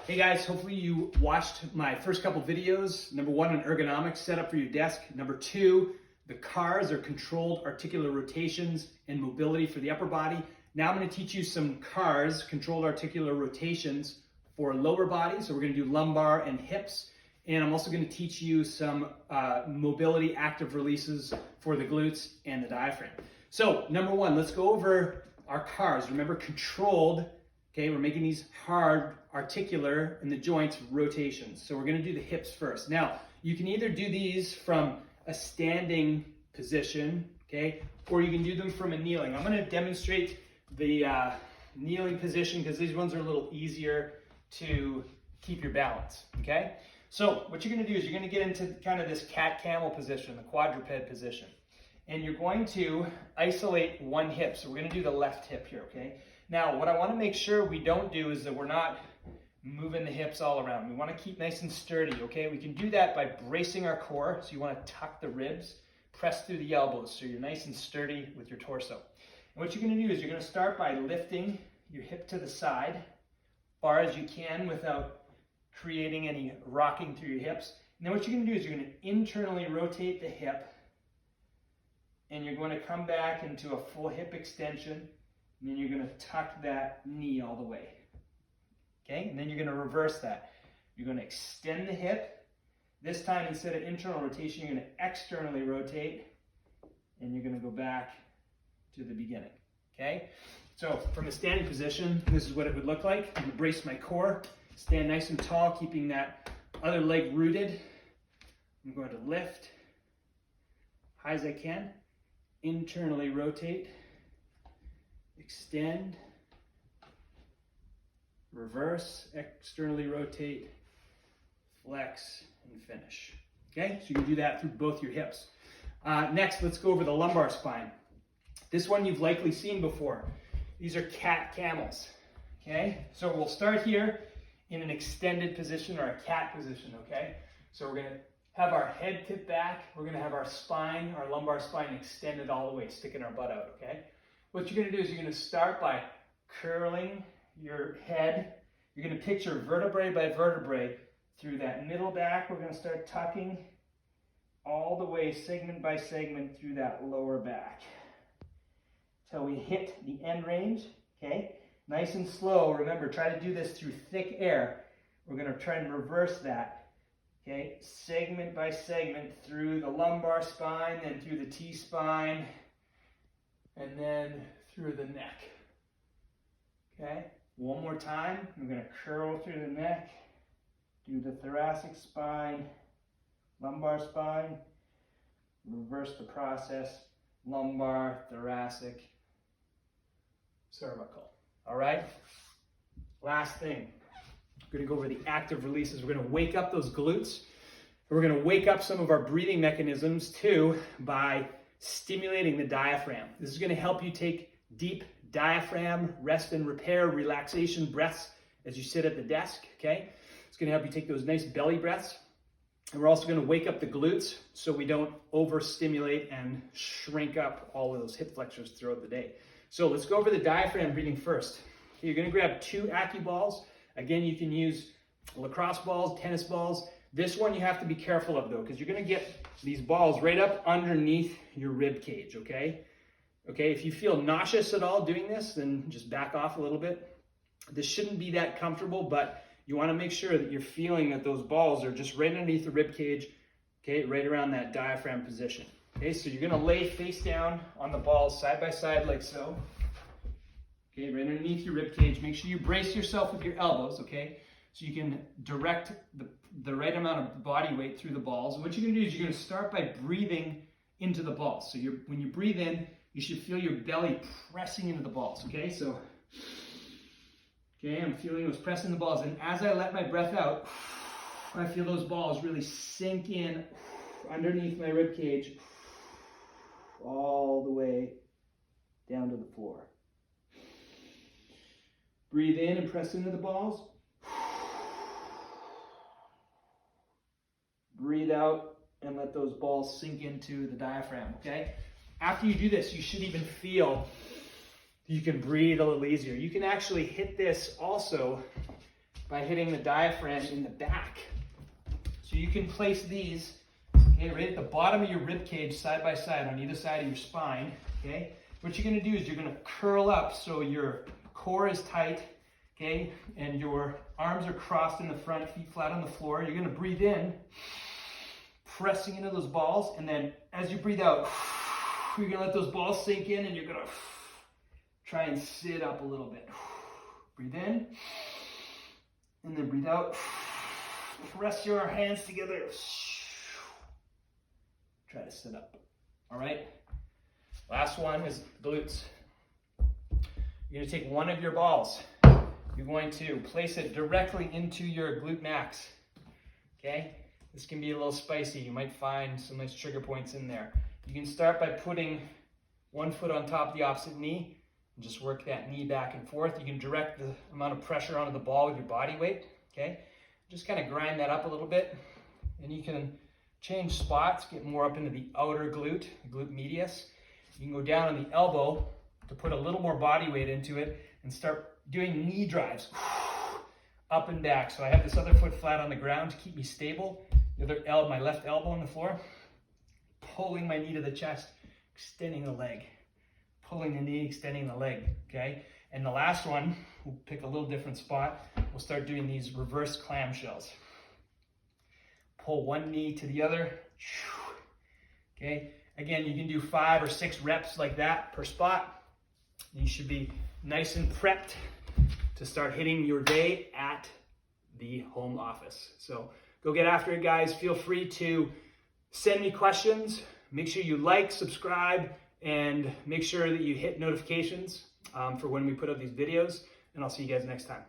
Hey guys, hopefully you watched my first couple videos. Number one on ergonomics, setup for your desk. Number two, the CARs, or controlled articular rotations and mobility for the upper body. Now I'm going to teach you some CARs, controlled articular rotations for lower body. So we're going to do lumbar and hips. And I'm also going to teach you some mobility active releases for the glutes and the diaphragm. So number one, let's go over our CARs. Remember, controlled. Okay, we're making these hard, articular, in the joints rotations. So we're going to do the hips first. Now, you can either do these from a standing position, okay, or you can do them from a kneeling. I'm going to demonstrate the kneeling position because these ones are a little easier to keep your balance, okay? So what you're going to do is you're going to get into kind of this cat-camel position, the quadruped position. And you're going to isolate one hip. So we're going to do the left hip here, okay? Now, what I want to make sure we don't do is that we're not moving the hips all around. We want to keep nice and sturdy, okay? We can do that by bracing our core. So you want to tuck the ribs, press through the elbows so you're nice and sturdy with your torso. And what you're going to do is you're going to start by lifting your hip to the side as far as you can without creating any rocking through your hips. And then what you're going to do is you're going to internally rotate the hip, and you're going to come back into a full hip extension. And then you're going to tuck that knee all the way. Okay? And then you're going to reverse that. You're going to extend the hip. This time, instead of internal rotation, you're going to externally rotate. And you're going to go back to the beginning. Okay? So from a standing position, this is what it would look like. I'm going to brace my core. Stand nice and tall, keeping that other leg rooted. I'm going to lift high as I can. Internally rotate. Extend, reverse, externally rotate, flex, and finish. Okay, so you can do that through both your hips. Next, let's go over the lumbar spine. This one you've likely seen before. These are cat camels. Okay, so we'll start here in an extended position or a cat position. Okay, so we're going to have our head tip back. We're going to have our spine, our lumbar spine extended all the way, sticking our butt out. Okay. What you're going to do is you're going to start by curling your head. You're going to picture vertebrae by vertebrae through that middle back. We're going to start tucking all the way, segment by segment, through that lower back till we hit the end range. Okay, nice and slow. Remember, try to do this through thick air. We're going to try and reverse that. Okay, segment by segment through the lumbar spine, then through the T-spine, and then through the neck. Okay, one more time. We're going to curl through the neck, do the thoracic spine, lumbar spine, reverse the process, lumbar, thoracic, cervical. All right, last thing. We're going to go over the active releases. We're going to wake up those glutes. We're going to wake up some of our breathing mechanisms too by stimulating the diaphragm. This is going to help you take deep diaphragm rest and repair relaxation breaths as you sit at the desk, okay? It's going to help you take those nice belly breaths. And we're also going to wake up the glutes so we don't overstimulate and shrink up all of those hip flexors throughout the day. So let's go over the diaphragm breathing first. Okay, you're going to grab 2 AccuBalls. Again, you can use lacrosse balls, tennis balls. This one you have to be careful of though, because you're going to get these balls right up underneath your rib cage, okay? Okay, if you feel nauseous at all doing this, then just back off a little bit. This shouldn't be that comfortable, but you want to make sure that you're feeling that those balls are just right underneath the rib cage, okay, right around that diaphragm position. Okay, so you're going to lay face down on the balls side by side like so. Okay, right underneath your rib cage. Make sure you brace yourself with your elbows, okay? So you can direct the right amount of body weight through the balls. And what you're going to do is you're going to start by breathing into the balls. So when you breathe in, you should feel your belly pressing into the balls, okay? So, okay, I'm feeling those pressing the balls. And as I let my breath out, I feel those balls really sink in underneath my rib cage all the way down to the floor. Breathe in and press into the balls. Breathe out and let those balls sink into the diaphragm, okay? After you do this, you should even feel you can breathe a little easier. You can actually hit this also by hitting the diaphragm in the back. So you can place these, okay, right at the bottom of your rib cage, side by side, on either side of your spine, okay? What you're gonna do is you're gonna curl up so your core is tight, okay? And your arms are crossed in the front, feet flat on the floor. You're gonna breathe in, pressing into those balls, and then as you breathe out, you're gonna let those balls sink in, and you're gonna try and sit up a little bit. Breathe in, and then breathe out. Press your hands together. Try to sit up. All right? Last one is glutes. You're gonna take one of your balls. You're going to place it directly into your glute max. Okay? This can be a little spicy. You might find some nice trigger points in there. You can start by putting one foot on top of the opposite knee and just work that knee back and forth. You can direct the amount of pressure onto the ball with your body weight. Okay? Just kind of grind that up a little bit, and you can change spots, get more up into the outer glute, the glute medius. You can go down on the elbow to put a little more body weight into it and start doing knee drives up and back. So I have this other foot flat on the ground to keep me stable. The other my left elbow on the floor, pulling my knee to the chest, extending the leg, pulling the knee, extending the leg, okay? And the last one, we'll pick a little different spot. We'll start doing these reverse clamshells. Pull one knee to the other, okay? Again, you can do 5 or 6 reps like that per spot. You should be nice and prepped to start hitting your day at the home office. So go get after it, guys. Feel free to send me questions. Make sure you like, subscribe, and make sure that you hit notifications for when we put up these videos. And I'll see you guys next time.